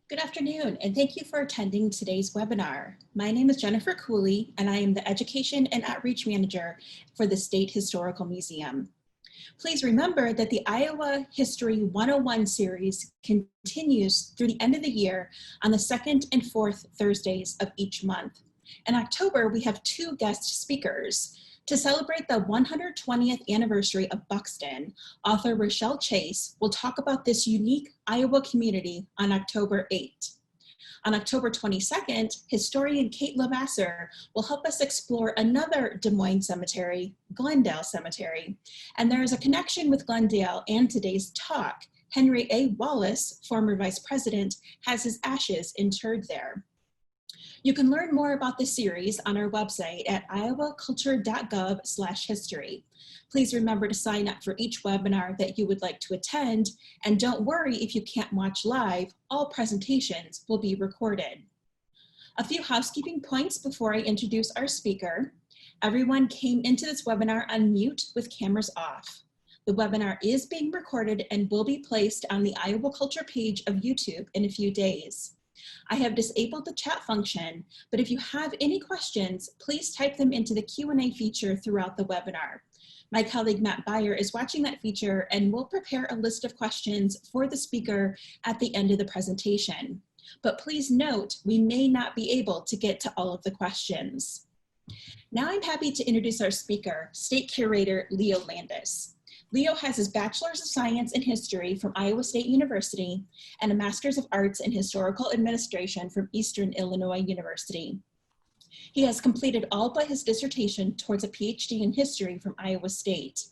Good afternoon, and thank you for attending today's webinar. My name is Jennifer Cooley, and I am the Education and Outreach Manager for the State Historical Museum. Please remember that the Iowa History 101 series continues through the end of the year on the second and fourth Thursdays of each month. In October, we have 2 guest speakers. To celebrate the 120th anniversary of Buxton, author Rochelle Chase will talk about this unique Iowa community on October 8th. On October 22nd, historian Kate Lavasser will help us explore another Des Moines cemetery, Glendale Cemetery. And there is a connection with Glendale and today's talk. Henry A. Wallace, former vice president, has his ashes interred there. You can learn more about the series on our website at iowaculture.gov/history. Please remember to sign up for each webinar that you would like to attend, and don't worry if you can't watch live, all presentations will be recorded. A few housekeeping points before I introduce our speaker. Everyone came into this webinar on mute with cameras off. The webinar is being recorded and will be placed on the Iowa Culture page of YouTube in a few days. I have disabled the chat function, but if you have any questions, please type them into the Q&A feature throughout the webinar. My colleague Matt Beyer is watching that feature and will prepare a list of questions for the speaker at the end of the presentation. But please note, we may not be able to get to all of the questions. Now I'm happy to introduce our speaker, State Curator Leo Landis. Leo has his Bachelor's of Science in History from Iowa State University and a Master's of Arts in Historical Administration from Eastern Illinois University. He has completed all but his dissertation towards a PhD in history from Iowa State.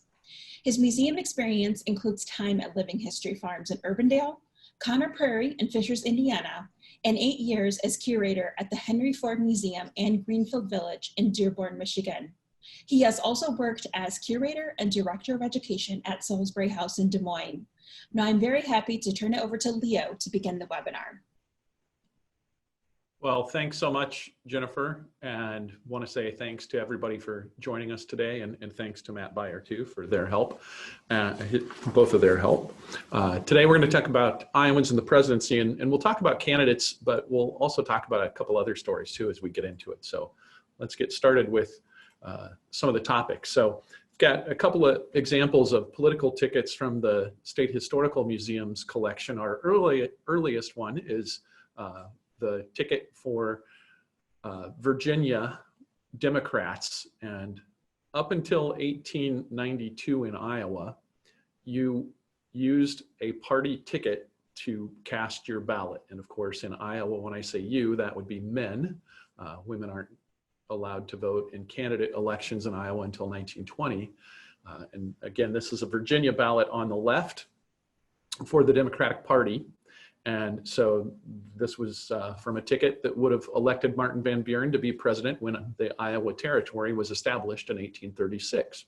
His museum experience includes time at Living History Farms in Urbandale, Conner Prairie in Fishers, Indiana, and 8 years as curator at the Henry Ford Museum and Greenfield Village in Dearborn, Michigan. He has also worked as curator and director of education at Salisbury House in Des Moines. Now I'm very happy to turn it over to Leo to begin the webinar. Well, thanks so much, Jennifer, and want to say thanks to everybody for joining us today, and thanks to Matt Beyer too for their help, both of their help. Today we're going to talk about Iowans and the presidency, and we'll talk about candidates, but we'll also talk about a couple other stories too as we get into it. So let's get started with some of the topics. So I've got a couple of examples of political tickets from the State Historical Museum's collection. Our earliest one is the ticket for Virginia Democrats. And up until 1892 in Iowa, you used a party ticket to cast your ballot. And of course, in Iowa, when I say you, that would be men. Women aren't allowed to vote in candidate elections in Iowa until 1920. And again, this is a Virginia ballot on the left for the Democratic Party. And so this was from a ticket that would have elected Martin Van Buren to be president when the Iowa Territory was established in 1836.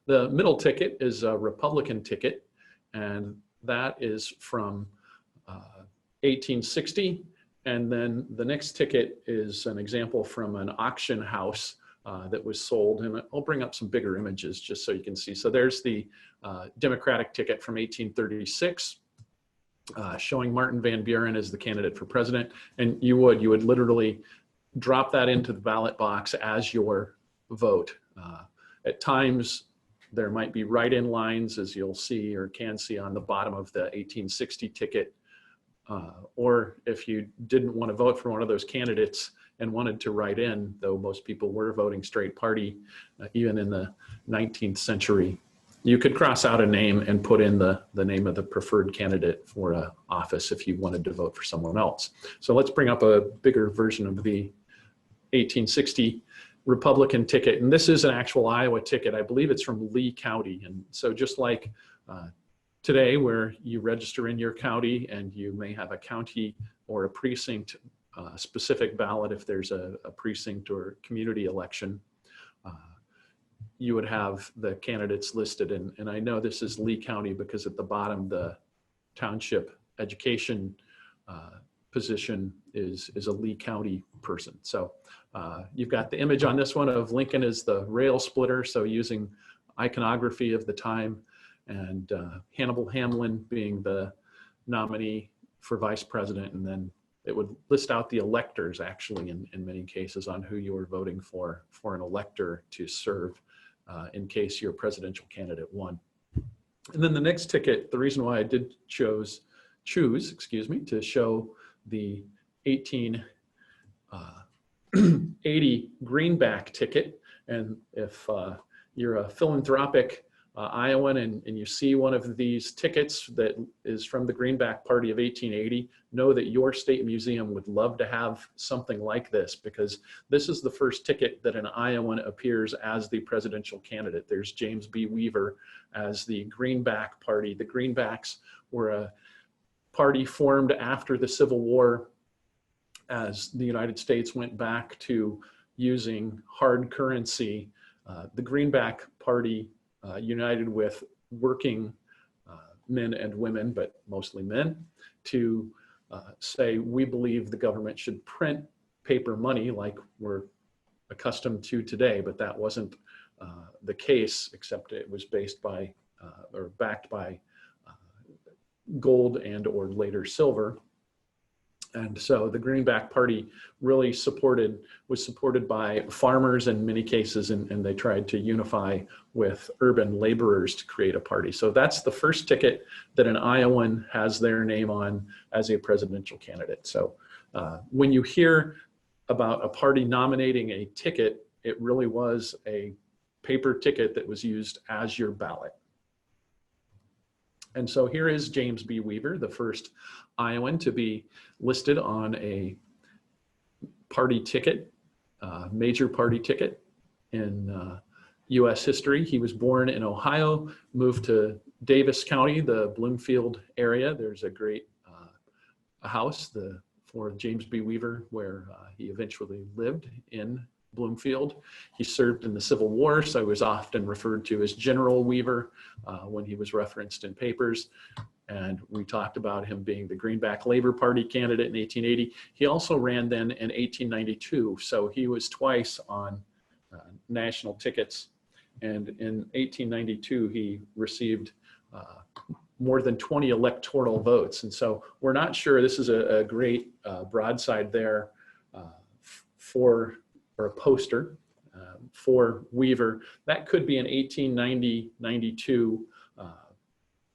The middle ticket is a Republican ticket, and that is from 1860. And then the next ticket is an example from an auction house that was sold. And I'll bring up some bigger images just so you can see. So there's the Democratic ticket from 1836, showing Martin Van Buren as the candidate for president. And you would literally drop that into the ballot box as your vote. At times, there might be write-in lines, as you'll see or can see on the bottom of the 1860 ticket. Or if you didn't want to vote for one of those candidates and wanted to write in, though most people were voting straight party, even in the 19th century, you could cross out a name and put in the name of the preferred candidate for an office if you wanted to vote for someone else. So let's bring up a bigger version of the 1860 Republican ticket. And this is an actual Iowa ticket. I believe it's from Lee County. And so just like today, where you register in your county and you may have a county or a precinct specific ballot if there's a precinct or community election, you would have the candidates listed. And I know this is Lee County because at the bottom, the township education position is a Lee County person. So you've got the image on this one of Lincoln as the rail splitter, so using iconography of the time, and Hannibal Hamlin being the nominee for vice president, and then it would list out the electors actually in many cases on who you were voting for an elector to serve in case your presidential candidate won. And then the next ticket, the reason why I did choose, to show the 1880 greenback ticket. And if you're a philanthropic Iowan and you see one of these tickets that is from the Greenback Party of 1880, know that your state museum would love to have something like this, because this is the first ticket that an Iowan appears as the presidential candidate. There's James B. Weaver as the Greenback Party. The Greenbacks were a party formed after the Civil War as the United States went back to using hard currency. The Greenback Party united with working men and women, but mostly men, to say, we believe the government should print paper money like we're accustomed to today, but that wasn't the case, except it was based by or backed by gold and or later silver. And so the Greenback Party really was supported by farmers in many cases, and they tried to unify with urban laborers to create a party. So that's the first ticket that an Iowan has their name on as a presidential candidate. So when you hear about a party nominating a ticket, it really was a paper ticket that was used as your ballot. And so here is James B. Weaver, the first Iowan to be listed on a party ticket, major party ticket in US history. He was born in Ohio, moved to Davis County, the Bloomfield area. There's a great house for James B. Weaver where he eventually lived in Bloomfield. He served in the Civil War, so he was often referred to as General Weaver when he was referenced in papers. And we talked about him being the Greenback Labor Party candidate in 1880. He also ran then in 1892, so he was twice on national tickets. And in 1892, he received more than 20 electoral votes. And so we're not sure, this is a great broadside there for a poster for Weaver. That could be an 1890-92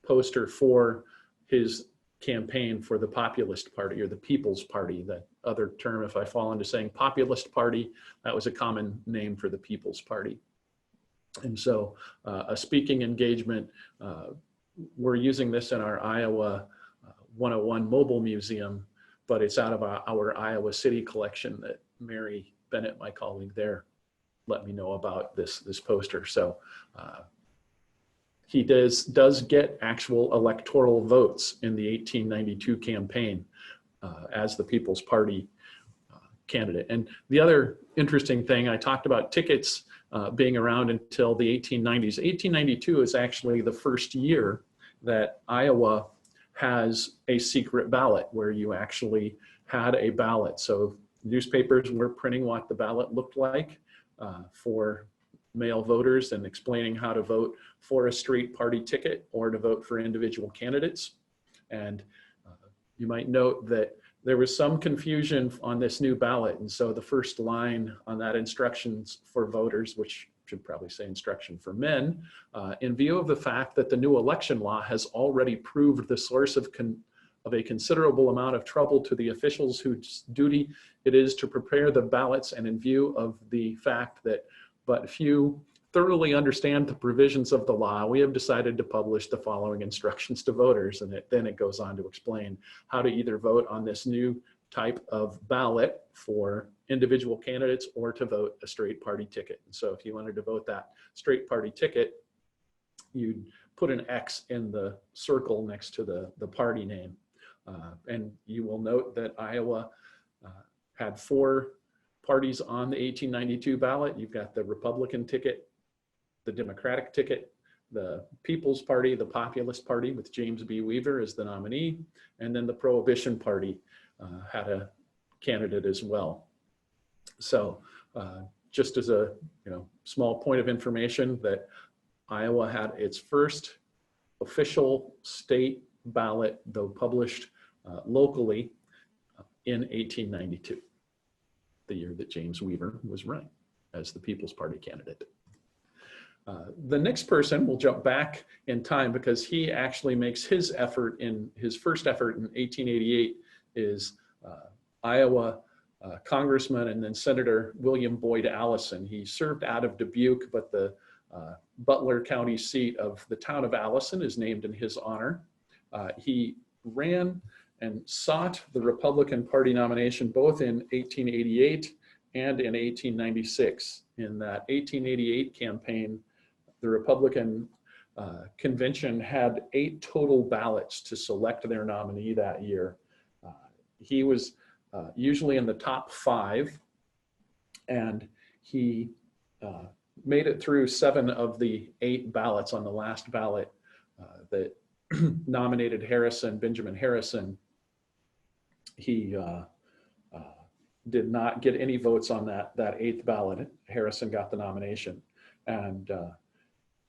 poster for his campaign for the Populist Party or the People's Party. The other term, if I fall into saying Populist Party, that was a common name for the People's Party. And so a speaking engagement, we're using this in our Iowa 101 Mobile Museum, but it's out of our Iowa City collection that Mary Bennett, my colleague there, let me know about this poster. So he does get actual electoral votes in the 1892 campaign as the People's Party candidate. And the other interesting thing, I talked about tickets being around until the 1890s. 1892 is actually the first year that Iowa has a secret ballot, where you actually had a ballot. So newspapers were printing what the ballot looked like for male voters and explaining how to vote for a straight party ticket or to vote for individual candidates. And you might note that there was some confusion on this new ballot. And so the first line on that instructions for voters, which should probably say instruction for men, in view of the fact that the new election law has already proved the source of a considerable amount of trouble to the officials whose duty it is to prepare the ballots, and in view of the fact that but few thoroughly understand the provisions of the law, we have decided to publish the following instructions to voters. And then it goes on to explain how to either vote on this new type of ballot for individual candidates or to vote a straight party ticket. And so if you wanted to vote that straight party ticket, you'd put an X in the circle next to the party name. And you will note that Iowa had 4 parties on the 1892 ballot. You've got the Republican ticket, the Democratic ticket, the People's Party, the Populist Party with James B. Weaver as the nominee, and then the Prohibition Party had a candidate as well. So just as a small point of information, that Iowa had its first official state ballot, though published locally in 1892, the year that James Weaver was running as the People's Party candidate. The next person, we'll jump back in time because he actually makes his first effort in 1888 is Iowa Congressman and then Senator William Boyd Allison. He served out of Dubuque, but the Butler County seat of the town of Allison is named in his honor. He ran and sought the Republican Party nomination both in 1888 and in 1896. In that 1888 campaign, the Republican convention had 8 total ballots to select their nominee that year. He was usually in the top 5, and he made it through 7 of the 8 ballots on the last ballot that nominated Benjamin Harrison. He did not get any votes on that 8th ballot. Harrison got the nomination. And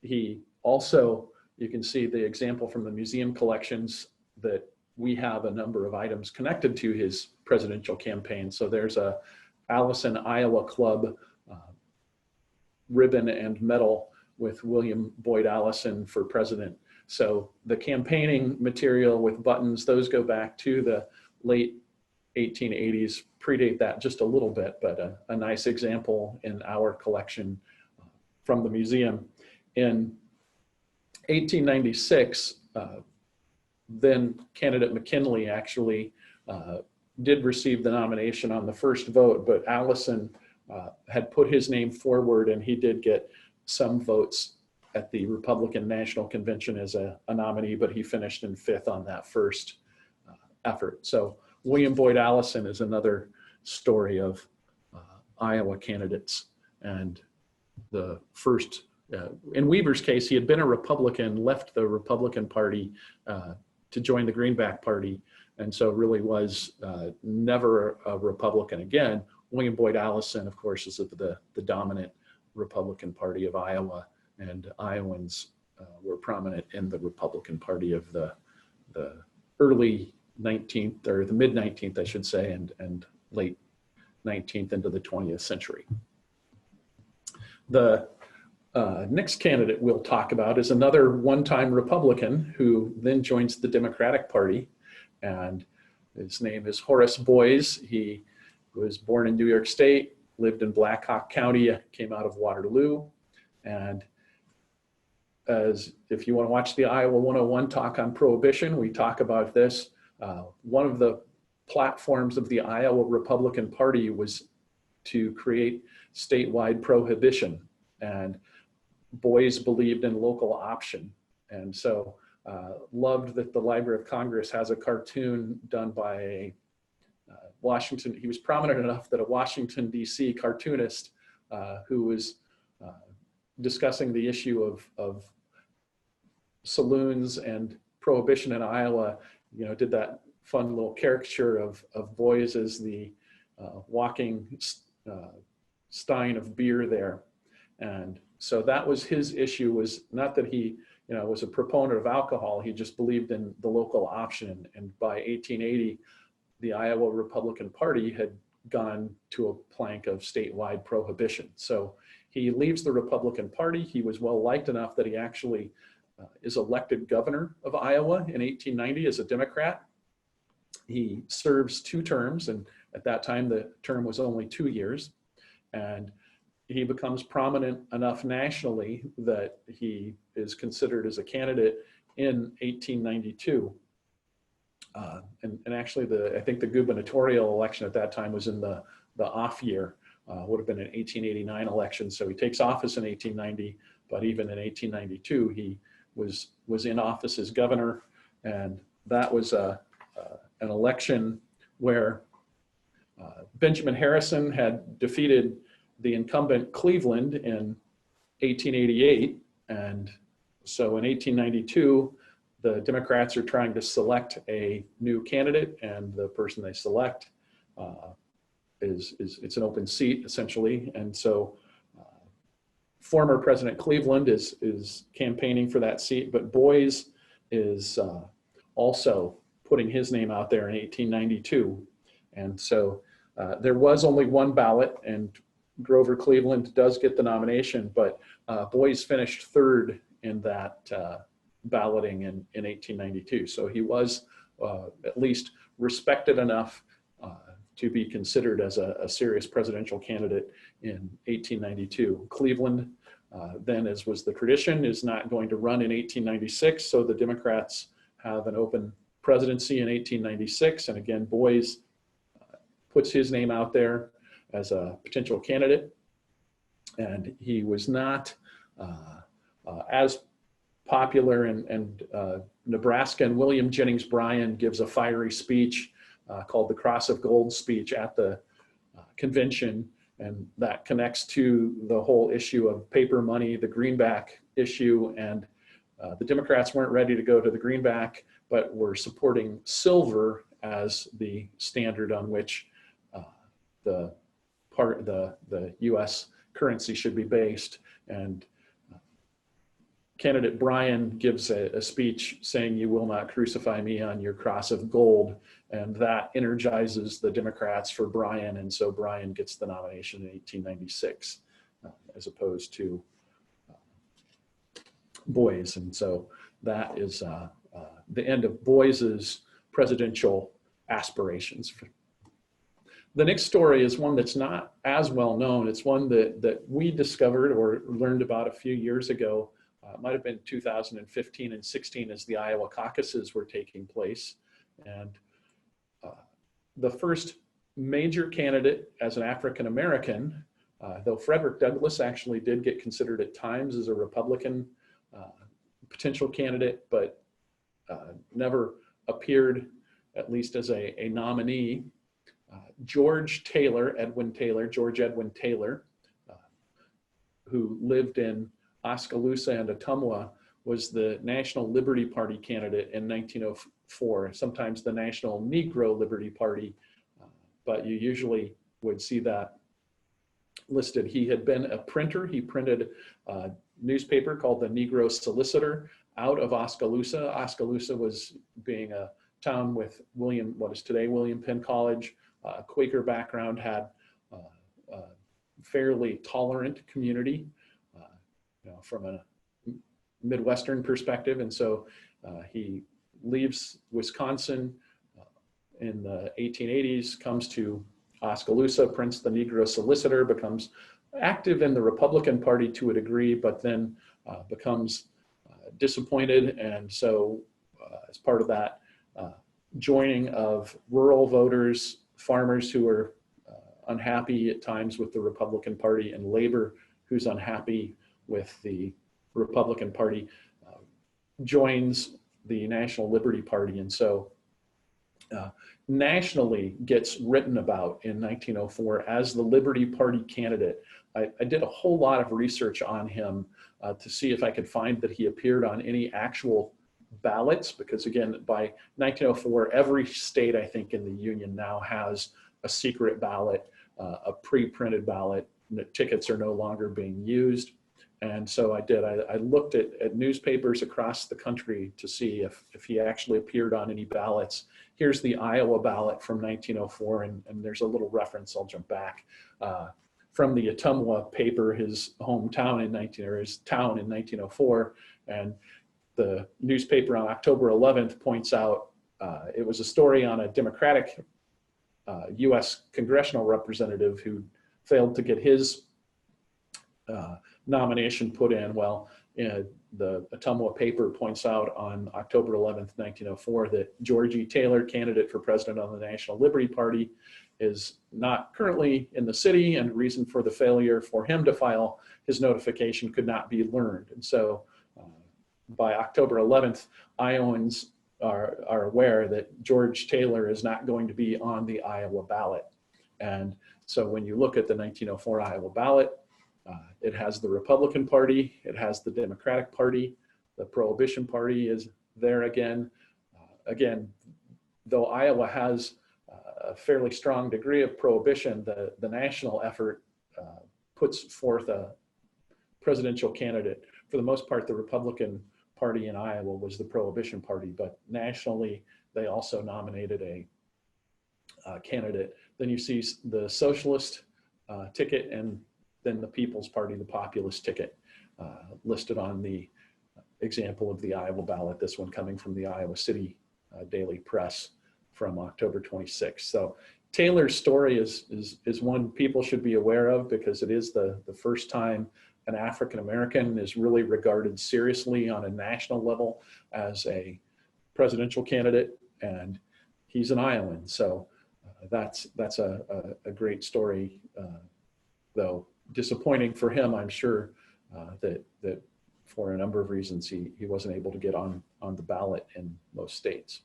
he also, you can see the example from the museum collections that we have a number of items connected to his presidential campaign. So there's a Allison, Iowa Club ribbon and medal with William Boyd Allison for president. So the campaigning material with buttons, those go back to the late 1880s, predate that just a little bit, but a nice example in our collection from the museum. In 1896, then candidate McKinley actually did receive the nomination on the first vote, but Allison had put his name forward and he did get some votes at the Republican National Convention as a nominee, but he finished in 5th on that first effort. So William Boyd Allison is another story of Iowa candidates. And the first, in Weaver's case, he had been a Republican, left the Republican Party to join the Greenback Party, and so really was never a Republican again. William Boyd Allison, of course, is the dominant Republican Party of Iowa, and Iowans were prominent in the Republican Party of the early 19th, or the mid 19th, I should say, and late 19th into the 20th century. The next candidate we'll talk about is another one-time Republican who then joins the Democratic Party, and his name is Horace Boys. He was born in New York State, lived in Black Hawk County, came out of Waterloo, and if you want to watch the Iowa 101 talk on Prohibition, we talk about this. One of the platforms of the Iowa Republican Party was to create statewide prohibition, and Boys believed in local option, and so loved that the Library of Congress has a cartoon done by a Washington. He was prominent enough that a Washington, D.C. cartoonist who was discussing the issue of saloons and prohibition in Iowa, did that fun little caricature of Boys as the walking stein of beer there. And so that was his issue, was not that he was a proponent of alcohol, he just believed in the local option. And by 1880, the Iowa Republican Party had gone to a plank of statewide prohibition. So he leaves the Republican Party. He was well liked enough that he actually is elected governor of Iowa in 1890 as a Democrat. He serves 2 terms, and at that time the term was only 2 years. And he becomes prominent enough nationally that he is considered as a candidate in 1892. And actually, I think the gubernatorial election at that time was in the off year, would have been an 1889 election. So he takes office in 1890, but even in 1892, he was in office as governor. And that was an election where Benjamin Harrison had defeated the incumbent Cleveland in 1888. And so in 1892, the Democrats are trying to select a new candidate, and the person they select it's an open seat essentially. And so former President Cleveland is campaigning for that seat, but Boys is also putting his name out there in 1892. And so there was only one ballot, and Grover Cleveland does get the nomination, but Boys finished third in that balloting in 1892. So he was at least respected enough to be considered as a serious presidential candidate in 1892. Cleveland, then, as was the tradition, is not going to run in 1896, so the Democrats have an open presidency in 1896, and again, Boys puts his name out there as a potential candidate, and he was not as popular, and Nebraska, and William Jennings Bryan gives a fiery speech called the Cross of Gold speech at the convention, and that connects to the whole issue of paper money, the greenback issue, and the Democrats weren't ready to go to the greenback, but were supporting silver as the standard on which the U.S. currency should be based. And candidate Bryan gives a speech saying, "You will not crucify me on your cross of gold," and that energizes the Democrats for Bryan, and so Bryan gets the nomination in 1896 as opposed to Boys. And so that is the end of Boys's presidential aspirations. The next story is one that's not as well known. It's one that we discovered or learned about a few years ago. It might have been 2015 and 16 as the Iowa caucuses were taking place. And the first major candidate as an African-American, though Frederick Douglass actually did get considered at times as a Republican potential candidate, but never appeared, at least as a nominee. George Edwin Taylor, who lived in Oskaloosa and Ottumwa, was the National Liberty Party candidate in 1904, sometimes the National Negro Liberty Party, but you usually would see that listed. He had been a printer. He printed a newspaper called the Negro Solicitor out of Oskaloosa. Oskaloosa was being a town with what is today William Penn College, Quaker background, had a fairly tolerant community, from a Midwestern perspective. And so he leaves Wisconsin in the 1880s, comes to Oskaloosa, prints the Negro Solicitor, becomes active in the Republican Party to a degree, but then becomes disappointed. And so as part of that joining of rural voters, farmers who are unhappy at times with the Republican Party, and labor who's unhappy with the Republican Party, joins the National Liberty Party. And so nationally gets written about in 1904 as the Liberty Party candidate. I did a whole lot of research on him to see if I could find that he appeared on any actual ballots, because again, by 1904, every state, I think, in the Union now has a secret ballot, a pre-printed ballot. Tickets are no longer being used. And so I looked at newspapers across the country to see if he actually appeared on any ballots. Here's the Iowa ballot from 1904, and there's a little reference, I'll jump back, from the Ottumwa paper, his hometown his town in 1904. And the newspaper on October 11th points out it was a story on a Democratic U.S. congressional representative who failed to get his nomination put in. Well, the Ottumwa paper points out on October 11th, 1904, that George E. Taylor, candidate for president on the National Liberty Party, is not currently in the city, and reason for the failure for him to file his notification could not be learned. And so by October 11th, Iowans are aware that George Taylor is not going to be on the Iowa ballot. And so when you look at the 1904 Iowa ballot, it has the Republican Party, it has the Democratic Party, the Prohibition Party is there again. Again, though Iowa has a fairly strong degree of prohibition, the national effort puts forth a presidential candidate. For the most part, the Republican Party in Iowa was the Prohibition Party, but nationally, they also nominated a candidate. Then you see the socialist ticket, and then the People's Party, the populist ticket, listed on the example of the Iowa ballot, this one coming from the Iowa City Daily Press from October 26th. So Taylor's story is one people should be aware of, because it is the first time an African-American is really regarded seriously on a national level as a presidential candidate, and he's an Iowan. So that's a great story, though disappointing for him, I'm sure, that for a number of reasons he wasn't able to get on the ballot in most states.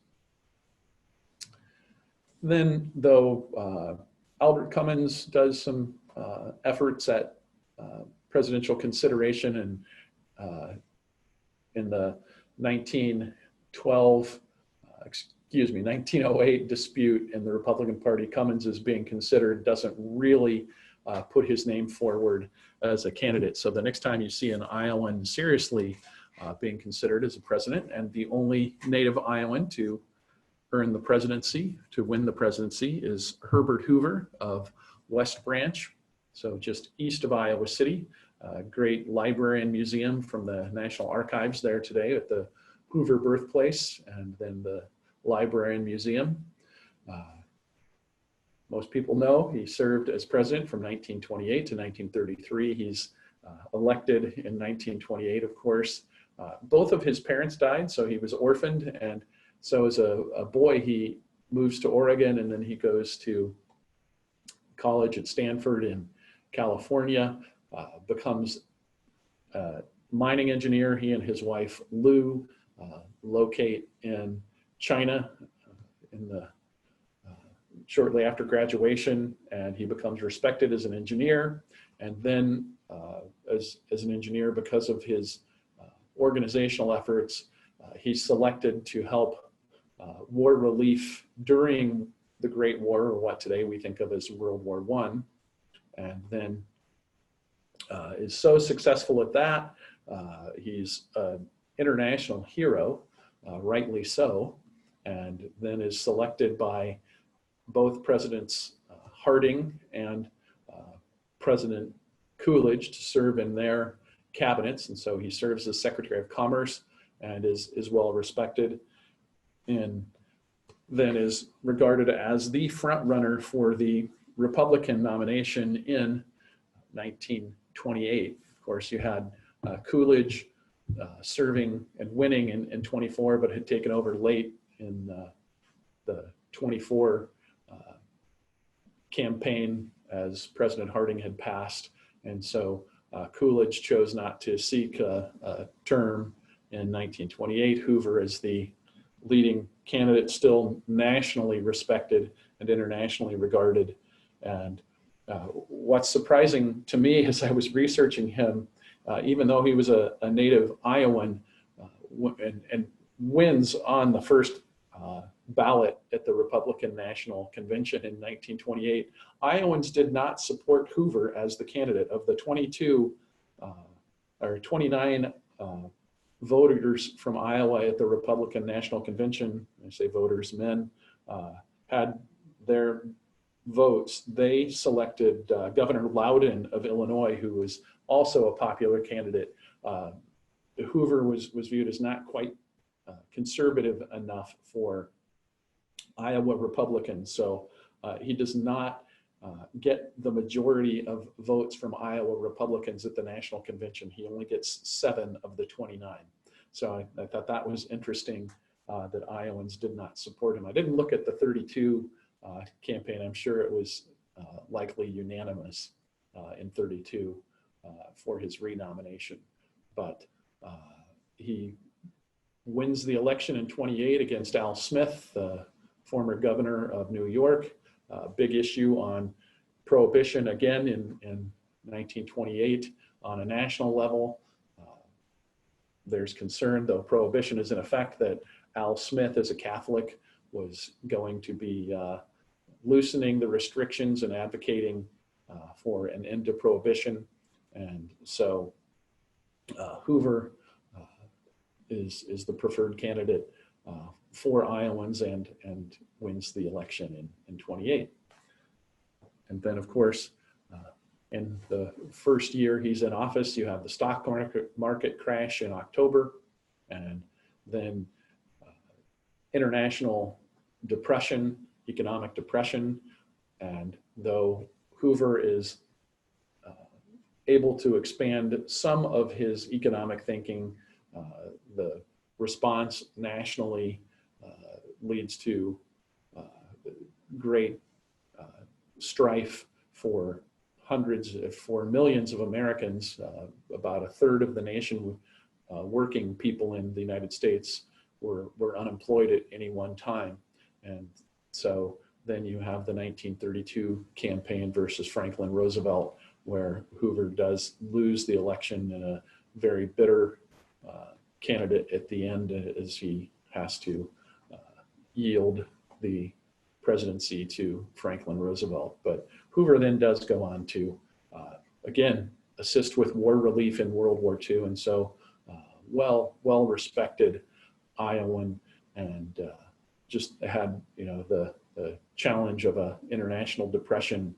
Then, though, Albert Cummins does some efforts at presidential consideration, and in the 1908 dispute in the Republican Party, Cummins is being considered, doesn't really put his name forward as a candidate. So the next time you see an Iowan seriously being considered as a president, and the only native Iowan to earn the presidency, to win the presidency, is Herbert Hoover of West Branch, so just east of Iowa City. A great library and museum from the National Archives there today at the Hoover birthplace, and then the library and museum. Most people know he served as president from 1928 to 1933. He's elected in 1928, of course. Both of his parents died, so he was orphaned, and so as a boy, he moves to Oregon, and then he goes to college at Stanford in California, becomes a mining engineer. He and his wife, Lou, locate in China shortly after graduation, and he becomes respected as an engineer. And then as an engineer, because of his organizational efforts, he's selected to help war relief during the Great War, or what today we think of as World War I, and then is so successful at that. He's an international hero, rightly so, and then is selected by both Presidents Harding and President Coolidge to serve in their cabinets. And so he serves as Secretary of Commerce and is well respected, and then is regarded as the front runner for the Republican nomination in 1928. Of course, you had Coolidge serving and winning in 24, but had taken over late in the 24 campaign as President Harding had passed. And so Coolidge chose not to seek a term in 1928. Hoover is the leading candidate, still nationally respected and internationally regarded. And what's surprising to me as I was researching him, even though he was a native Iowan and wins on the first ballot at the Republican National Convention in 1928, Iowans did not support Hoover as the candidate. Of the 29 voters from Iowa at the Republican National Convention, I say voters, men, had their votes, they selected Governor Loudon of Illinois, who was also a popular candidate. Hoover was viewed as not quite conservative enough for Iowa Republicans, so he does not get the majority of votes from Iowa Republicans at the National Convention. He only gets 7 of the 29. So I thought that was interesting that Iowans did not support him. I didn't look at the 32 campaign. I'm sure it was likely unanimous in 32 for his renomination. But he wins the election in 28 against Al Smith, the former governor of New York. Big issue on prohibition again in 1928 on a national level. There's concern, though prohibition is in effect, that Al Smith, as a Catholic, was going to be loosening the restrictions and advocating for an end to prohibition. And so Hoover is the preferred candidate for Iowans and wins the election in 28. And then, of course, in the first year he's in office, you have the stock market crash in October, and then international depression, economic depression. And though Hoover is able to expand some of his economic thinking, the response nationally leads to great strife for millions of Americans. About a third of the nation, working people in the United States were unemployed at any one time. And so then you have the 1932 campaign versus Franklin Roosevelt, where Hoover does lose the election in a very bitter candidate at the end, as he has to yield the presidency to Franklin Roosevelt. But Hoover then does go on to, again, assist with war relief in World War II. And so well-respected Iowan, and just had, the challenge of an international depression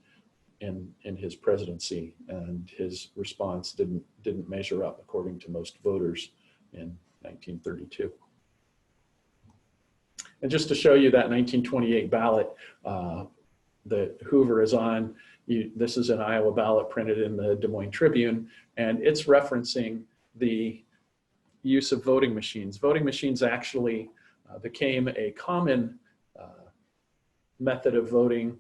in his presidency, and his response didn't measure up according to most voters in 1932. And just to show you that 1928 ballot that Hoover is on, this is an Iowa ballot printed in the Des Moines Tribune, and it's referencing the use of voting machines. Voting machines actually became a common method of voting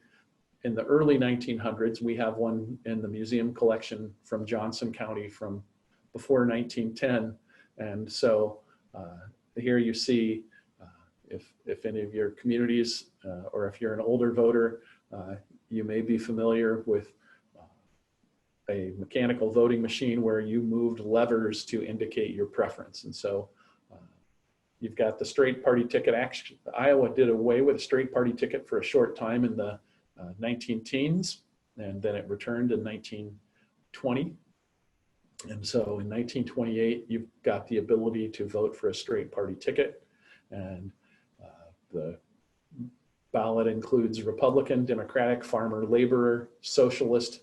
in the early 1900s. We have one in the museum collection from Johnson County from before 1910. And so here you see, if any of your communities, or if you're an older voter, you may be familiar with a mechanical voting machine where you moved levers to indicate your preference. And so you've got the straight party ticket. Actually, Iowa did away with a straight party ticket for a short time in the 19-teens, and then it returned in 1920. And so in 1928, you've got the ability to vote for a straight party ticket. And the ballot includes Republican, Democratic, farmer, laborer, socialist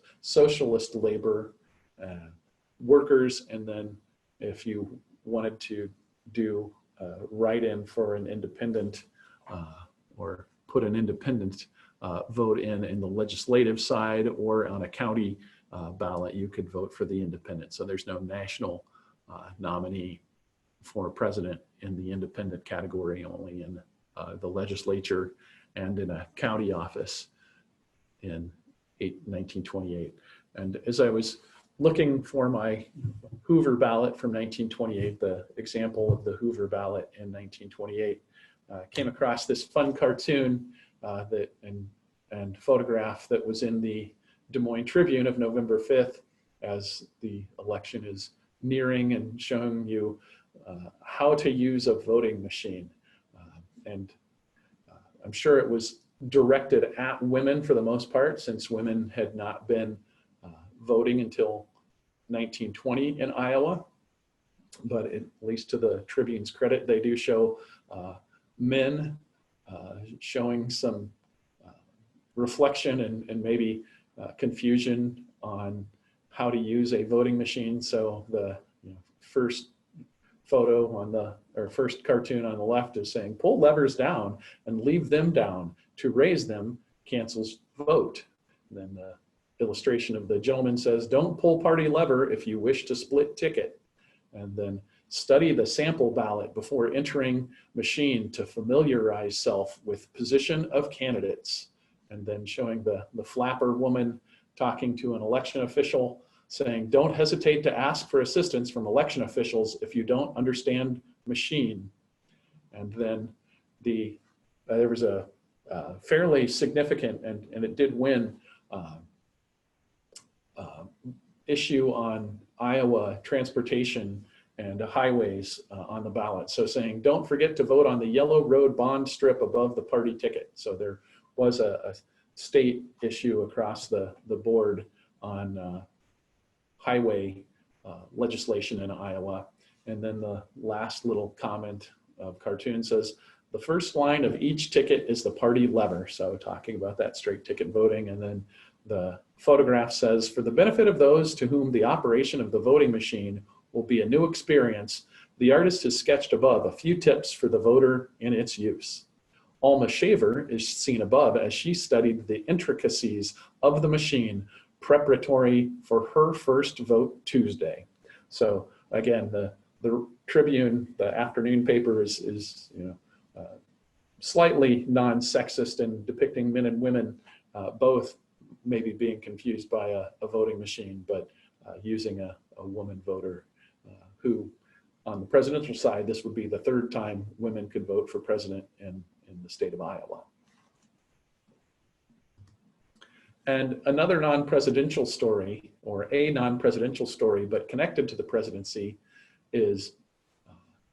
labor, workers, and then if you wanted to do write-in for an independent or put an independent vote in the legislative side, or on a county ballot, you could vote for the independent. So there's no national nominee for president in the independent category, only in the legislature and in a county office in 1928. And as I was looking for my Hoover ballot from 1928, the example of the Hoover ballot in 1928, came across this fun cartoon and photograph that was in the Des Moines Tribune of November 5th, as the election is nearing, and showing you how to use a voting machine. And I'm sure it was directed at women for the most part, since women had not been voting until 1920 in Iowa. But at least to the Tribune's credit, they do show men showing some reflection and maybe confusion on how to use a voting machine. So the first photo on or first cartoon on the left is saying, pull levers down and leave them down. To raise them cancels vote. And then the illustration of the gentleman says, don't pull party lever if you wish to split ticket. And then study the sample ballot before entering machine to familiarize self with position of candidates. And then showing the flapper woman talking to an election official, saying, don't hesitate to ask for assistance from election officials if you don't understand machine. And then there was a fairly significant, and it did win, issue on Iowa transportation and highways on the ballot. So saying, don't forget to vote on the yellow road bond strip above the party ticket. So there was a state issue across the board on highway legislation in Iowa. And then the last little comment of cartoon says, the first line of each ticket is the party lever. So talking about that straight ticket voting. And then the photograph says, for the benefit of those to whom the operation of the voting machine will be a new experience, the artist has sketched above a few tips for the voter in its use. Alma Shaver is seen above as she studied the intricacies of the machine preparatory for her first vote Tuesday. So again, the Tribune, the afternoon paper is slightly non-sexist and depicting men and women both maybe being confused by a voting machine, but using a woman voter who, on the presidential side, this would be the third time women could vote for president in the state of Iowa. And another non-presidential story, or a non-presidential story, but connected to the presidency, is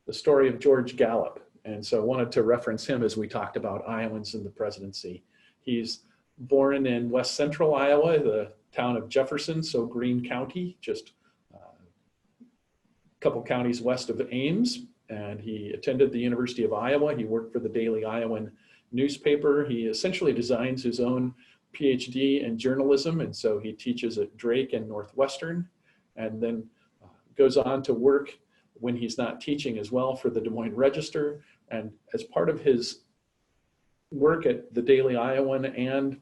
the story of George Gallup. And so I wanted to reference him as we talked about Iowans in the presidency. He's born in west central Iowa, the town of Jefferson, so Greene County, just a couple counties west of Ames. And he attended the University of Iowa. He worked for the Daily Iowan newspaper. He essentially designs his own PhD in journalism. And so he teaches at Drake and Northwestern, and then goes on to work when he's not teaching as well for the Des Moines Register. And as part of his work at the Daily Iowan and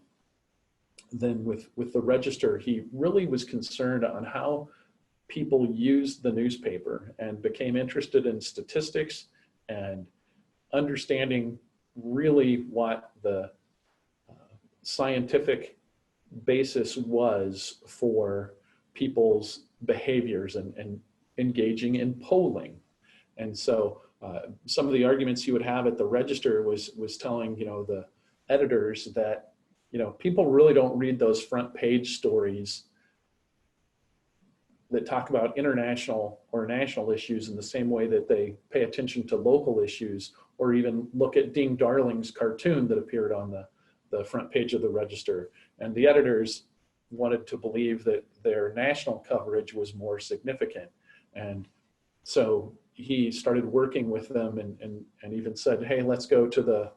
then with the Register, he really was concerned on how people used the newspaper and became interested in statistics and understanding really what the scientific basis was for people's behaviors and engaging in polling. And so some of the arguments he would have at the Register was telling, the editors that, people really don't read those front page stories that talk about international or national issues in the same way that they pay attention to local issues, or even look at Dean Darling's cartoon that appeared on the front page of the Register. And the editors wanted to believe that their national coverage was more significant. And so he started working with them and even said, hey, let's go to the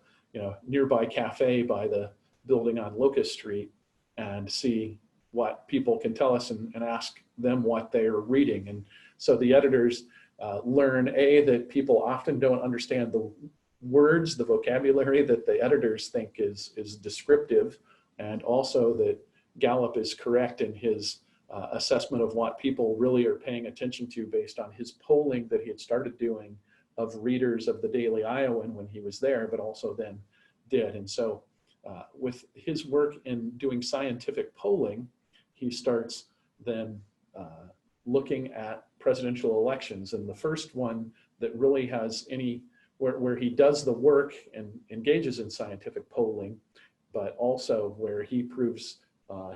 nearby cafe by the building on Locust Street and see what people can tell us and ask them what they're reading. And so the editors learn, A, that people often don't understand the words, the vocabulary that the editors think is descriptive, and also that Gallup is correct in his assessment of what people really are paying attention to based on his polling that he had started doing of readers of the Daily Iowan when he was there, but also then did. And so with his work in doing scientific polling, he starts then looking at presidential elections. And the first one that really has any, where he does the work and engages in scientific polling, but also where he proves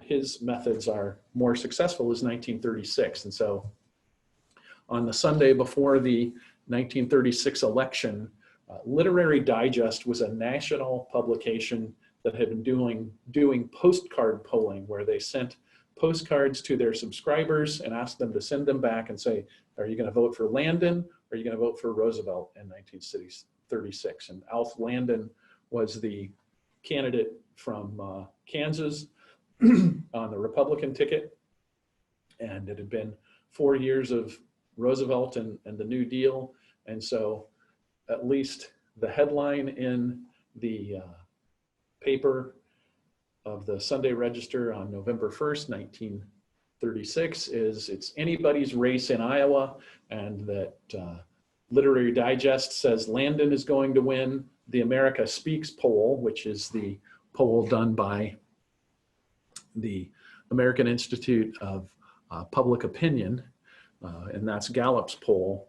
his methods are more successful, is 1936. And so on the Sunday before the 1936 election, Literary Digest was a national publication that had been doing postcard polling, where they sent postcards to their subscribers and asked them to send them back and say, are you going to vote for Landon, or are you going to vote for Roosevelt in 1936? And Alf Landon was the candidate from Kansas on the Republican ticket. And it had been 4 years of Roosevelt and the New Deal. And so at least the headline in the paper of the Sunday Register on November 1st, 1936 is, it's anybody's race in Iowa, and that Literary Digest says Landon is going to win. The America Speaks poll, which is the poll done by the American Institute of Public Opinion, and that's Gallup's poll,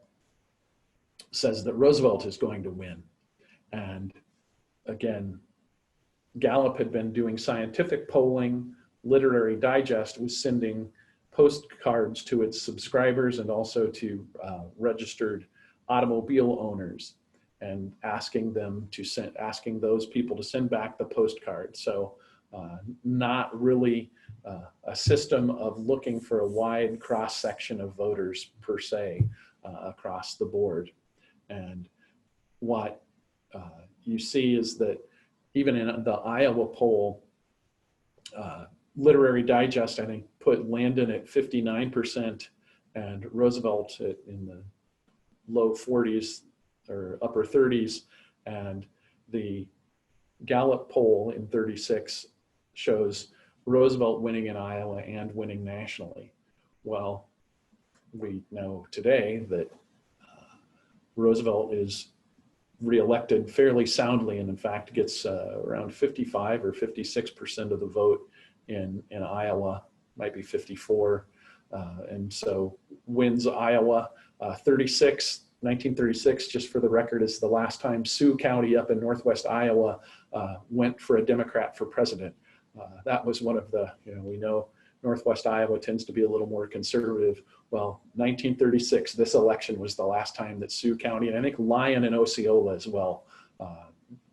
says that Roosevelt is going to win. And again, Gallup had been doing scientific polling. Literary Digest was sending postcards to its subscribers and also to registered automobile owners, and asking those people to send back the postcard. So not really a system of looking for a wide cross section of voters per se across the board. And what you see is that even in the Iowa poll, Literary Digest, I think, put Landon at 59% and Roosevelt in the low 40s or upper 30s. And the Gallup poll in 36 shows Roosevelt winning in Iowa and winning nationally. Well, we know today that Roosevelt is reelected fairly soundly, and in fact gets around 55 or 56% of the vote in Iowa, might be 54, and so wins Iowa. 1936, just for the record, is the last time Sioux County up in northwest Iowa went for a Democrat for president. That was one of the, we know northwest Iowa tends to be a little more conservative. Well, 1936, this election was the last time that Sioux County, and I think Lyon and Osceola as well,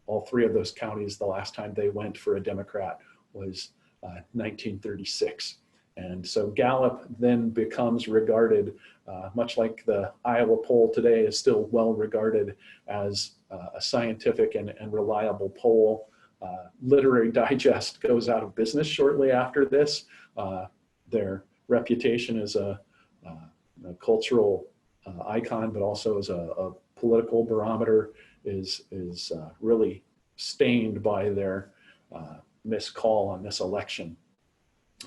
all three of those counties, the last time they went for a Democrat was 1936. And so Gallup then becomes regarded, much like the Iowa poll today is still well regarded as a scientific and reliable poll. Literary Digest goes out of business shortly after this. Their reputation as a cultural icon, but also as a political barometer, is really stained by their miscall on this election.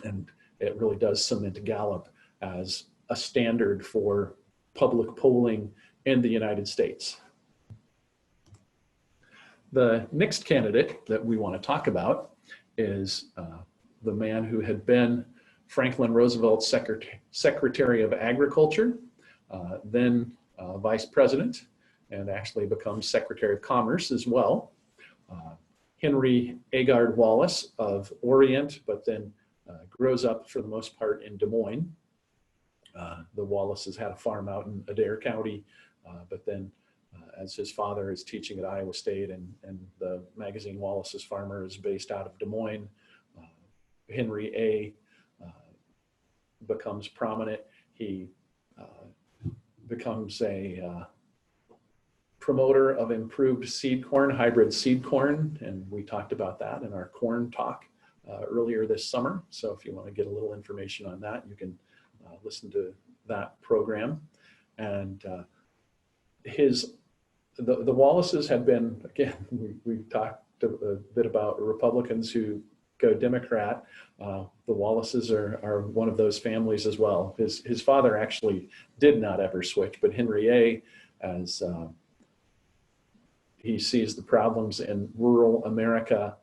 And it really does cement Gallup as a standard for public polling in the United States. The next candidate that we want to talk about is the man who had been Franklin Roosevelt's Secretary of Agriculture, then Vice President, and actually becomes Secretary of Commerce as well. Henry Agard Wallace of Orient, but then grows up for the most part in Des Moines. The Wallaces had a farm out in Adair County, but then as his father is teaching at Iowa State, and the magazine Wallace's Farmer is based out of Des Moines, Henry A. Becomes prominent. He becomes a promoter of improved seed corn, hybrid seed corn, and we talked about that in our corn talk earlier this summer. So if you want to get a little information on that, you can listen to that program. And the Wallaces have been, again, we talked a bit about Republicans who go Democrat. The Wallaces are one of those families as well. His father actually did not ever switch, but Henry A., as he sees the problems in rural America,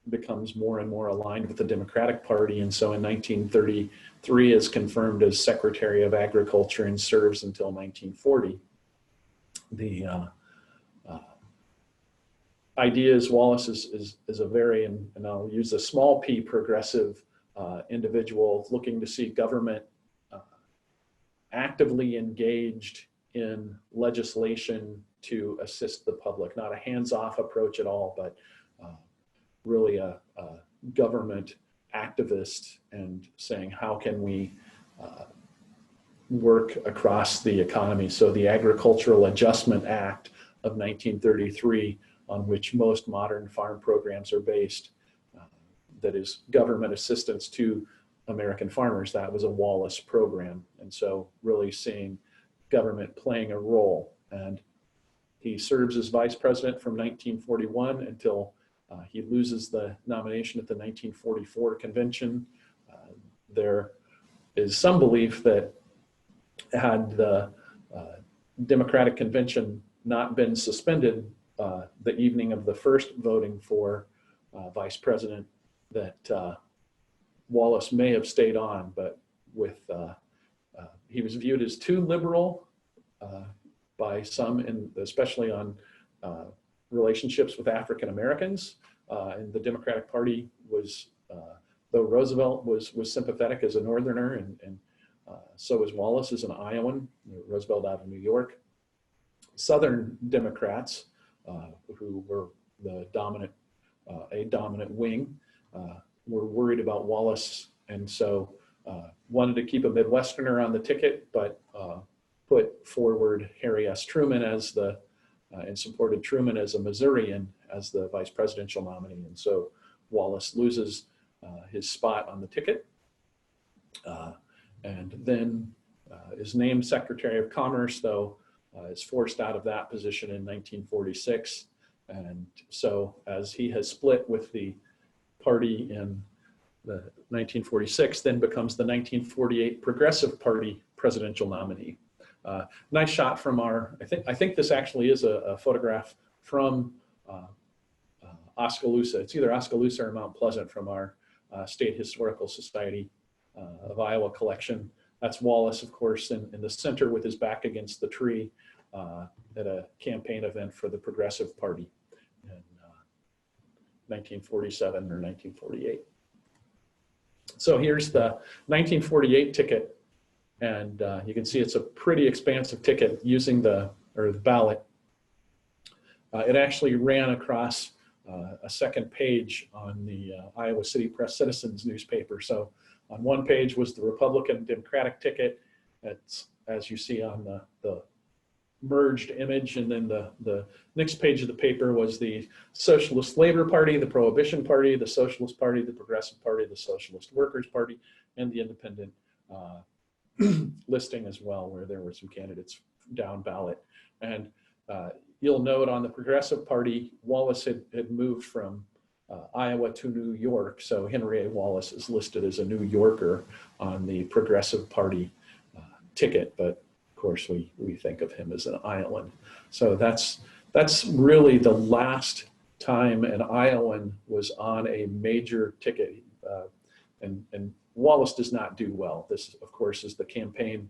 becomes more and more aligned with the Democratic Party. And so in 1933 is confirmed as Secretary of Agriculture and serves until 1940. The idea is Wallace is a very, and I'll use a small p, progressive individual looking to see government actively engaged in legislation to assist the public, not a hands-off approach at all, but really a government activist, and saying, how can we work across the economy? So the Agricultural Adjustment Act of 1933, on which most modern farm programs are based, that is government assistance to American farmers, that was a Wallace program. And so really seeing government playing a role. And he serves as vice president from 1941 until he loses the nomination at the 1944 convention. There is some belief that had the Democratic convention not been suspended the evening of the first voting for vice president, that Wallace may have stayed on, but with he was viewed as too liberal by some, and especially on relationships with African Americans. And the Democratic Party was, though Roosevelt was sympathetic as a Northerner, and so was Wallace as an Iowan, Roosevelt out of New York. Southern Democrats, who were the dominant wing, were worried about Wallace, and so wanted to keep a Midwesterner on the ticket, but put forward Harry S. Truman as the and supported Truman as a Missourian as the vice presidential nominee. And so Wallace loses his spot on the ticket, and then is named Secretary of Commerce, though is forced out of that position in 1946. And so as he has split with the party in the 1946, then becomes the 1948 Progressive Party presidential nominee. Nice shot from our, I think this actually is a photograph from Oskaloosa. It's either Oskaloosa or Mount Pleasant from our State Historical Society of Iowa collection. That's Wallace, of course, in the center with his back against the tree at a campaign event for the Progressive Party in 1947 or 1948. So here's the 1948 ticket, and you can see it's a pretty expansive ticket using the ballot. It actually ran across a second page on the Iowa City Press Citizens newspaper. So on one page was the Republican Democratic ticket. It's, as you see on the merged image, and then the next page of the paper was the Socialist Labor Party, the Prohibition Party, the Socialist Party, the Progressive Party, the Socialist Workers Party, and the Independent listing as well, where there were some candidates down ballot. And you'll note on the Progressive Party, Wallace had moved from Iowa to New York. So Henry A. Wallace is listed as a New Yorker on the Progressive Party ticket, but of course we think of him as an Iowan. So that's really the last time an Iowan was on a major ticket. And Wallace does not do well. This, of course, is the campaign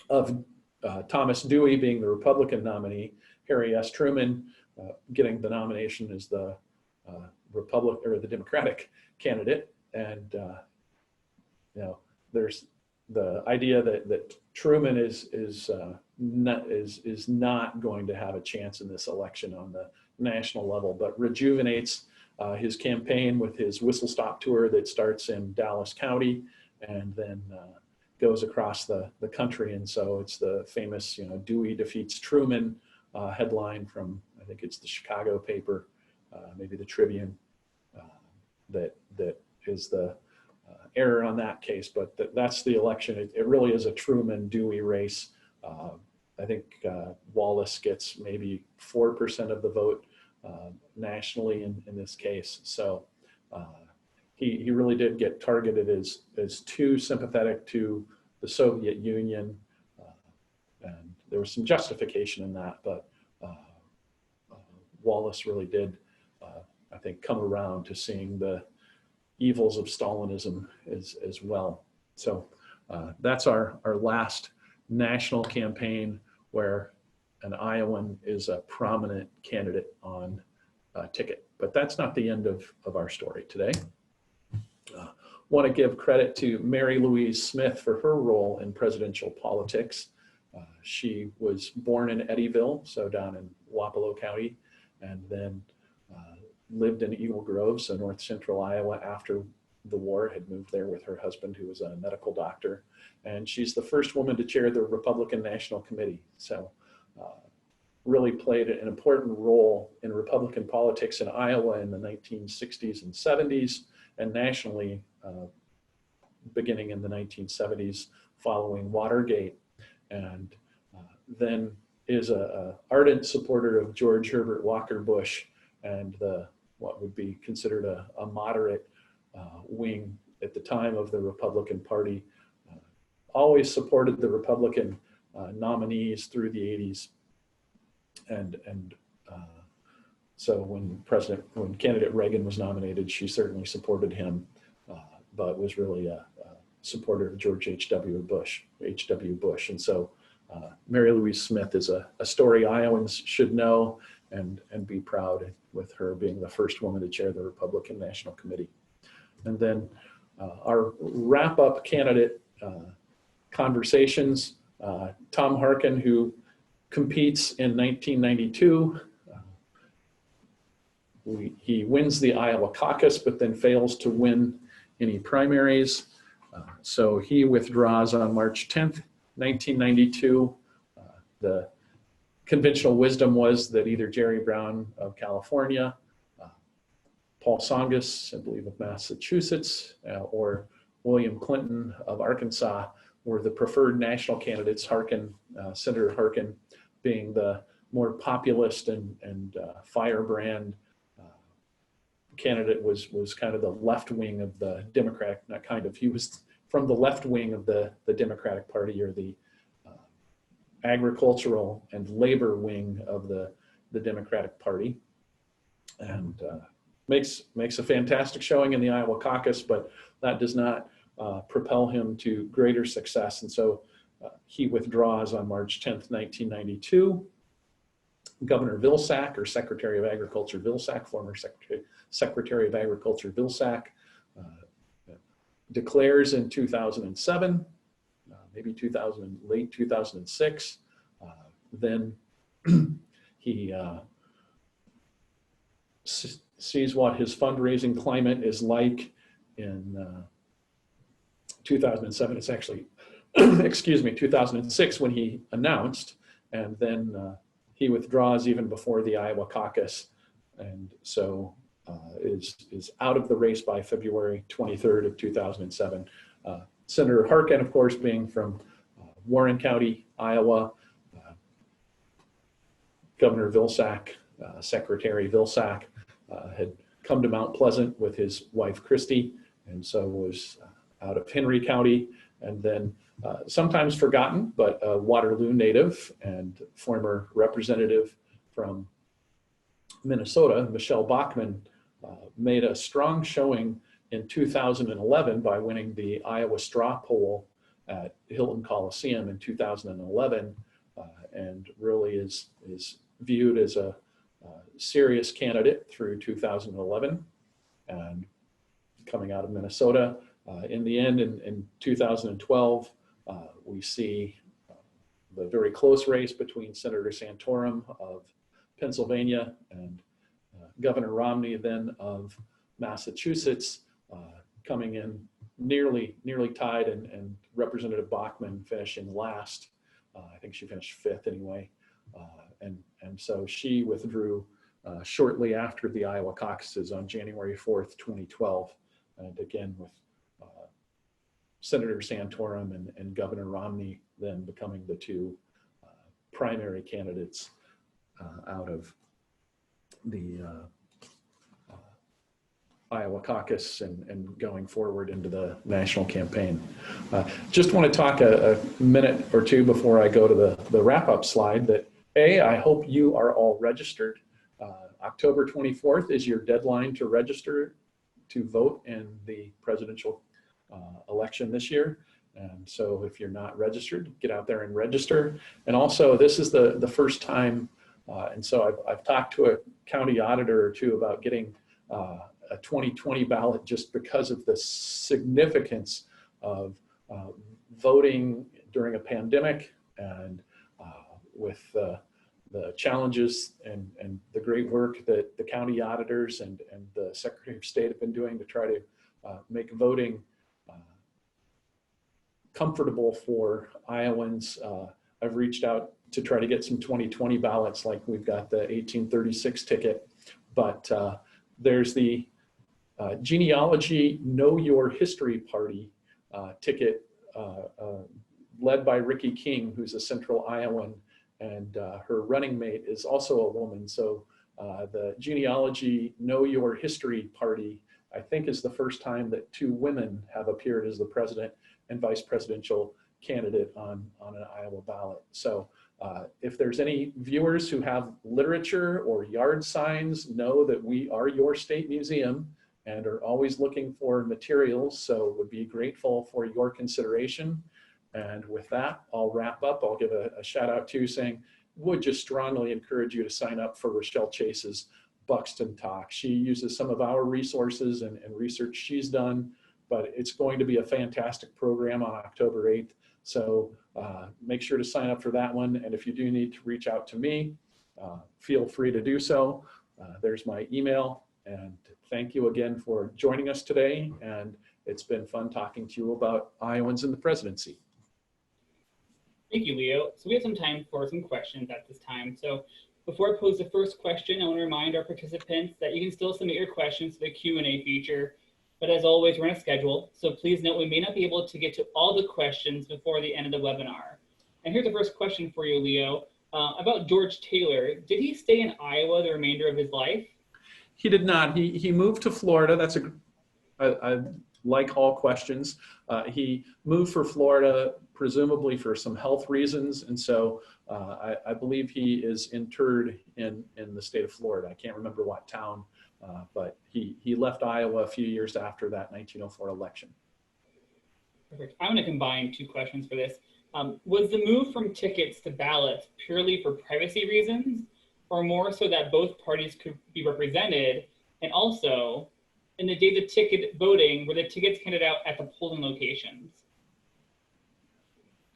of Thomas Dewey being the Republican nominee, Harry S. Truman getting the nomination as the the Democratic candidate. And there's the idea that Truman is not going to have a chance in this election on the national level, but rejuvenates his campaign with his whistle stop tour that starts in Dallas County and then goes across the country. And so it's the famous, Dewey defeats Truman headline from, I think it's the Chicago paper, maybe the Tribune, that is the error on that case, but that's the election. It really is a Truman-Dewey race. I think Wallace gets maybe 4% of the vote nationally in this case. So he really did get targeted as too sympathetic to the Soviet Union, and there was some justification in that, but Wallace really did, I think, come around to seeing the evils of Stalinism as well. So that's our last national campaign where an Iowan is a prominent candidate on a ticket. But that's not the end of our story today. Want to give credit to Mary Louise Smith for her role in presidential politics. She was born in Eddyville, so down in Wapello County, and then lived in Eagle Grove, so north central Iowa after the war, had moved there with her husband, who was a medical doctor. And she's the first woman to chair the Republican National Committee. So really played an important role in Republican politics in Iowa in the 1960s and 70s, and nationally beginning in the 1970s following Watergate. And then is a ardent supporter of George Herbert Walker Bush and what would be considered a moderate wing at the time of the Republican Party. Always supported the Republican nominees through the 80s. And so when candidate Reagan was nominated, she certainly supported him, but was really a supporter of George H.W. Bush. And so Mary Louise Smith is a story Iowans should know and be proud, with her being the first woman to chair the Republican National Committee. And then our wrap-up candidate conversations, Tom Harkin, who competes in 1992. He wins the Iowa caucus, but then fails to win any primaries. So he withdraws on March 10th, 1992. The conventional wisdom was that either Jerry Brown of California, Paul Tsongas, I believe of Massachusetts, or William Clinton of Arkansas were the preferred national candidates, Senator Harkin being the more populist and firebrand candidate was kind of the left wing of the Democratic, not kind of, he was from the left wing of the Democratic Party, or the agricultural and labor wing of the Democratic Party. And makes a fantastic showing in the Iowa caucus, but that does not propel him to greater success. And so he withdraws on March 10th, 1992. Governor Vilsack, or Secretary of Agriculture Vilsack, former Secretary of Agriculture Vilsack, declares in 2007, maybe late 2006. Then he sees what his fundraising climate is like in 2007. It's actually, excuse me, 2006 when he announced, and then he withdraws even before the Iowa caucus, and so is out of the race by February 23rd of 2007. Senator Harkin, of course, being from Warren County, Iowa, Governor Vilsack, Secretary Vilsack, had come to Mount Pleasant with his wife Christy, and so was out of Henry County, and then sometimes forgotten, but a Waterloo native and former representative from Minnesota, Michelle Bachmann, made a strong showing in 2011 by winning the Iowa straw poll at Hilton Coliseum in 2011, and really is viewed as a serious candidate through 2011. And coming out of Minnesota, in the end, in 2012, we see the very close race between Senator Santorum of Pennsylvania and Governor Romney then of Massachusetts, coming in nearly tied, and Representative Bachmann finishing last. I think she finished fifth anyway. And so she withdrew shortly after the Iowa caucuses on January 4th, 2012. And again, with Senator Santorum and Governor Romney then becoming the two primary candidates out of the Iowa caucus and going forward into the national campaign. Just want to talk a minute or two before I go to the wrap-up slide that, I hope you are all registered. October 24th is your deadline to register to vote in the presidential election this year. And so if you're not registered, get out there and register. And also, this is the first time, and so I've talked to a county auditor or two about getting a 2020 ballot, just because of the significance of voting during a pandemic, and with the challenges and the great work that the county auditors and the Secretary of State have been doing to try to make voting comfortable for Iowans. I've reached out to try to get some 2020 ballots, like we've got the 1836 ticket, but there's the Genealogy Know Your History Party ticket led by Ricky King, who's a Central Iowan, and her running mate is also a woman. So the Genealogy Know Your History Party, I think, is the first time that two women have appeared as the president and vice presidential candidate on an Iowa ballot. So if there's any viewers who have literature or yard signs, know that we are your state museum and are always looking for materials, so would be grateful for your consideration. And with that, I'll wrap up. I'll give a shout out to saying, would just strongly encourage you to sign up for Rochelle Chase's Buxton Talk. She uses some of our resources and research she's done, but it's going to be a fantastic program on October 8th. So make sure to sign up for that one. And if you do need to reach out to me, feel free to do so. There's my email. And thank you again for joining us today. And it's been fun talking to you about Iowans in the presidency. Thank you, Leo. So we have some time for some questions at this time. So before I pose the first question, I want to remind our participants that you can still submit your questions to the Q&A feature. But as always, we're on a schedule. So please note we may not be able to get to all the questions before the end of the webinar. And here's the first question for you, Leo. About George Taylor. Did he stay in Iowa the remainder of his life? He did not. He moved to Florida. That's I like all questions. He moved for Florida, presumably for some health reasons. And so I believe he is interred in the state of Florida. I can't remember what town, but he left Iowa a few years after that 1904 election. Perfect. I'm going to combine two questions for this. Was the move from tickets to ballots purely for privacy reasons, or more so that both parties could be represented? And also, in the days of ticket voting, were the tickets handed out at the polling locations?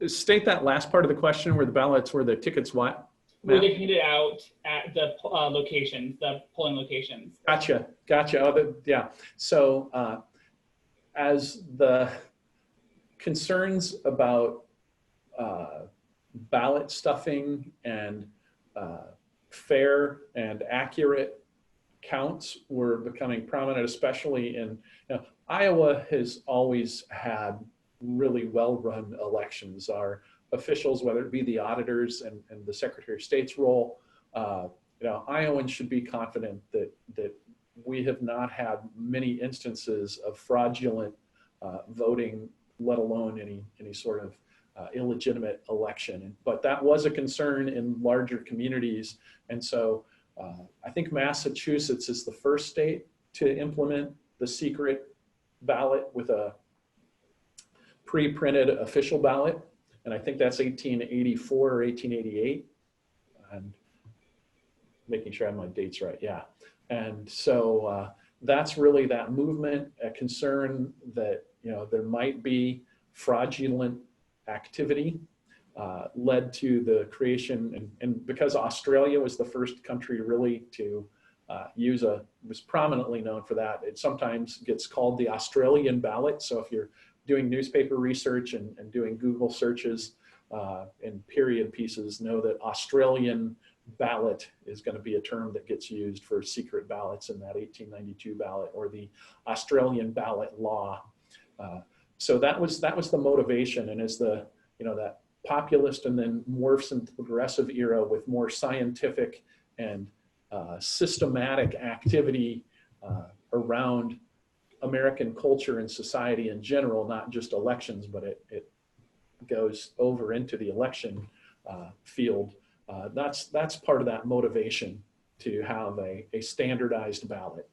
State that last part of the question, where the ballots, where the tickets what? Were they handed out at the locations, the polling locations? Gotcha. Oh, yeah. So as the concerns about ballot stuffing and fair and accurate counts were becoming prominent, especially in Iowa has always had really well-run elections. Our officials, whether it be the auditors and the Secretary of State's role, Iowans should be confident that we have not had many instances of fraudulent voting, let alone any sort of illegitimate election. But that was a concern in larger communities. And so I think Massachusetts is the first state to implement the secret ballot with a pre-printed official ballot. And I think that's 1884 or 1888. And making sure I have my dates right, yeah. And so that's really that movement, a concern that there might be fraudulent activity led to the creation, and because Australia was the first country really to was prominently known for that, it sometimes gets called the Australian ballot. So if you're doing newspaper research and doing Google searches and period pieces, know that Australian ballot is going to be a term that gets used for secret ballots in that 1892 ballot, or the Australian ballot law. So that was the motivation, and as the that populist and then morphs into the progressive era with more scientific and systematic activity around American culture and society in general, not just elections, but it goes over into the election field. That's part of that motivation to have a standardized ballot.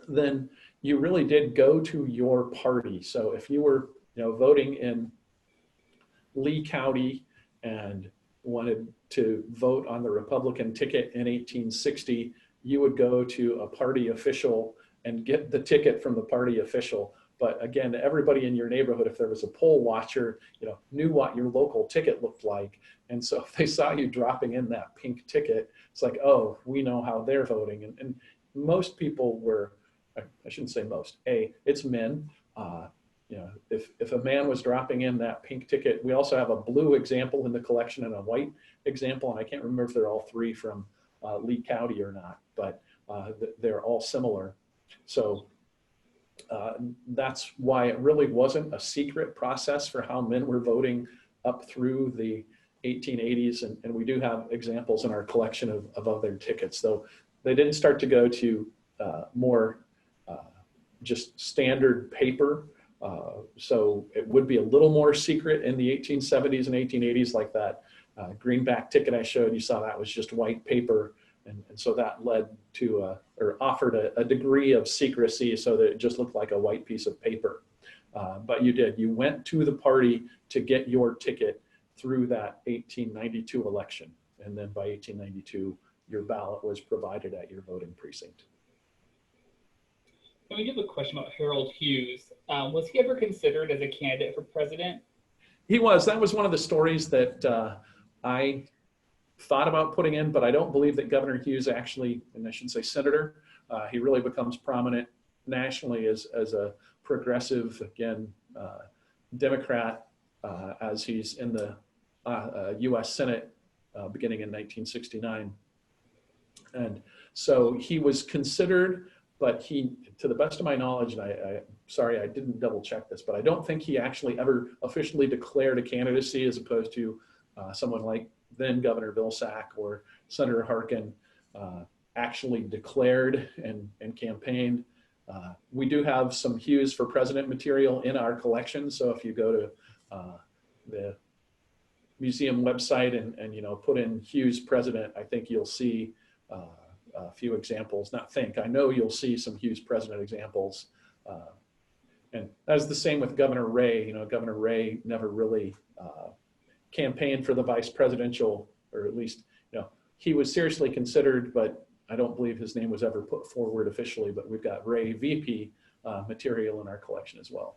Then you really did go to your party. So if you were voting in Lee County and wanted to vote on the Republican ticket in 1860, you would go to a party official and get the ticket from the party official. But again, everybody in your neighborhood, if there was a poll watcher, knew what your local ticket looked like. And so if they saw you dropping in that pink ticket, it's like, oh, we know how they're voting. And most people were, I shouldn't say most, it's men. If a man was dropping in that pink ticket, we also have a blue example in the collection and a white example. And I can't remember if they're all three from Lee County or not, but they're all similar. So that's why it really wasn't a secret process for how men were voting up through the 1880s. And we do have examples in our collection of other tickets, though they didn't start to go to more just standard paper. So it would be a little more secret in the 1870s and 1880s, like that greenback ticket I showed. You saw that was just white paper. And so that led to, or offered a degree of secrecy so that it just looked like a white piece of paper. But you went to the party to get your ticket through that 1892 election. And then by 1892, your ballot was provided at your voting precinct. And we do have a question about Harold Hughes. Was he ever considered as a candidate for president? He was. That was one of the stories that I thought about putting in, but I don't believe that Governor Hughes actually, and I shouldn't say senator, he really becomes prominent nationally as a progressive, again, Democrat, as he's in the US Senate beginning in 1969. And so he was considered, but he, to the best of my knowledge, and sorry, I didn't double check this, but I don't think he actually ever officially declared a candidacy, as opposed to someone like then Governor Vilsack or Senator Harkin actually declared and campaigned. We do have some Hughes for President material in our collection. So if you go to the museum website and you know, put in Hughes President, I think you'll see a few examples. Not think, I know you'll see some Hughes President examples. And that's the same with Governor Ray. You know, Governor Ray never really campaigned for the vice presidential, or at least, you know, he was seriously considered, but I don't believe his name was ever put forward officially. But we've got Ray VP material in our collection as well.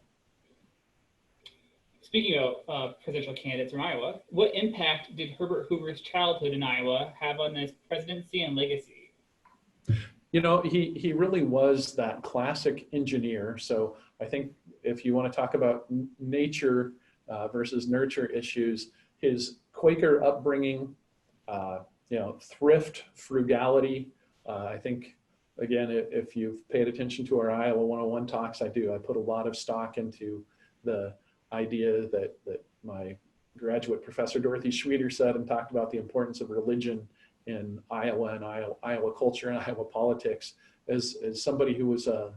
Speaking of presidential candidates from Iowa, what impact did Herbert Hoover's childhood in Iowa have on his presidency and legacy? You know, he really was that classic engineer. So I think if you want to talk about nature versus nurture issues, his Quaker upbringing, you know, thrift, frugality. I think, again, if you've paid attention to our Iowa 101 talks, I put a lot of stock into the idea that my graduate professor Dorothy Schweeder said, and talked about the importance of religion in Iowa and Iowa culture and Iowa politics. As somebody who was a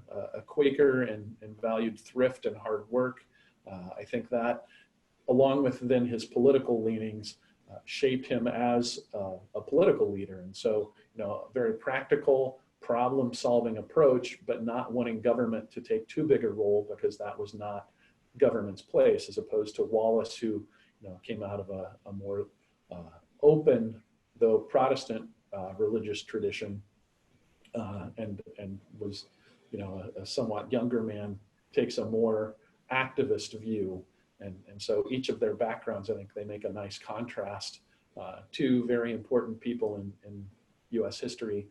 Quaker and valued thrift and hard work, I think that, along with then his political leanings, shaped him as a political leader. And so, you know, a very practical, problem-solving approach, but not wanting government to take too big a role, because that was not government's place, as opposed to Wallace, who, you know, came out of a more open, though Protestant, religious tradition, and was, you know, a somewhat younger man, takes a more activist view. And so each of their backgrounds, I think they make a nice contrast to very important people in US history,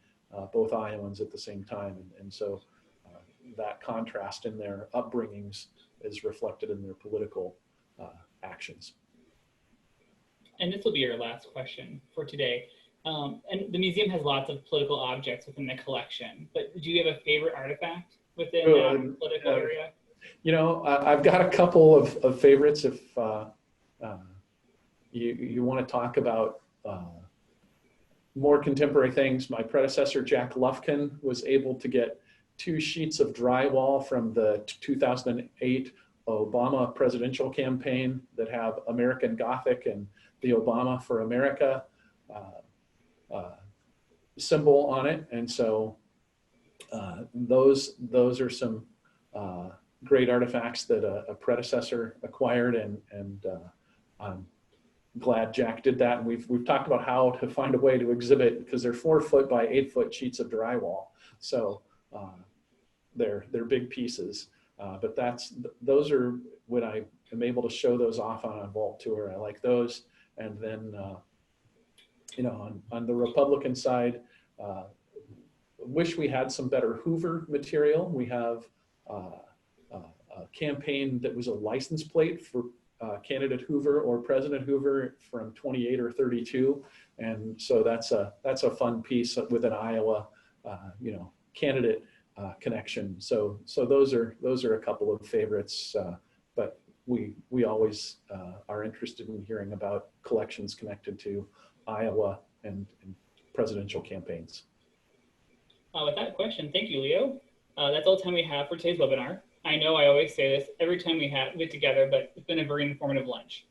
both Iowans at the same time. And so that contrast in their upbringings is reflected in their political actions. And this will be your last question for today. And the museum has lots of political objects within the collection, but do you have a favorite artifact within that political area? You know, I've got a couple of favorites. If you want to talk about more contemporary things, my predecessor, Jack Lufkin, was able to get 2 sheets of drywall from the 2008 Obama presidential campaign that have American Gothic and the Obama for America symbol on it. And so those are some great artifacts that a predecessor acquired, and I'm glad Jack did that. And we've talked about how to find a way to exhibit, because they're 4-foot by 8-foot sheets of drywall. So they're big pieces, but those are when I am able to show those off on a vault tour. I like those. And then you know, on the Republican side, wish we had some better Hoover material. We have a campaign that was a license plate for candidate Hoover or President Hoover from 28 or 32, and so that's a fun piece within Iowa, you know, candidate connection. So those are a couple of favorites, but we always are interested in hearing about collections connected to Iowa and presidential campaigns. With that question, thank you, Leo. That's all the time we have for today's webinar. I know I always say this every time we get together, but it's been a very informative lunch.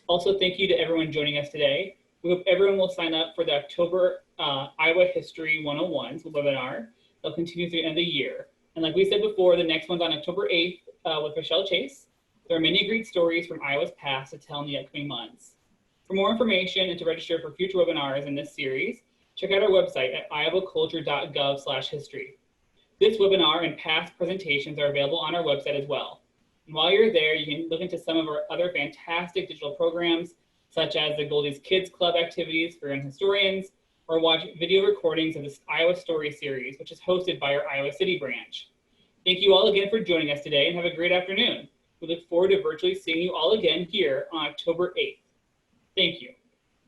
Also, thank you to everyone joining us today. We hope everyone will sign up for the October Iowa History 101's webinar. They'll continue through the end of the year. And like we said before, the next one's on October 8th with Michelle Chase. There are many great stories from Iowa's past to tell in the upcoming months. For more information and to register for future webinars in this series, check out our website at iowaculture.gov/history. This webinar and past presentations are available on our website as well. And while you're there, you can look into some of our other fantastic digital programs, such as the Goldie's Kids Club activities for young historians, or watch video recordings of this Iowa Story series, which is hosted by our Iowa City branch. Thank you all again for joining us today, and have a great afternoon. We look forward to virtually seeing you all again here on October 8th. Thank you.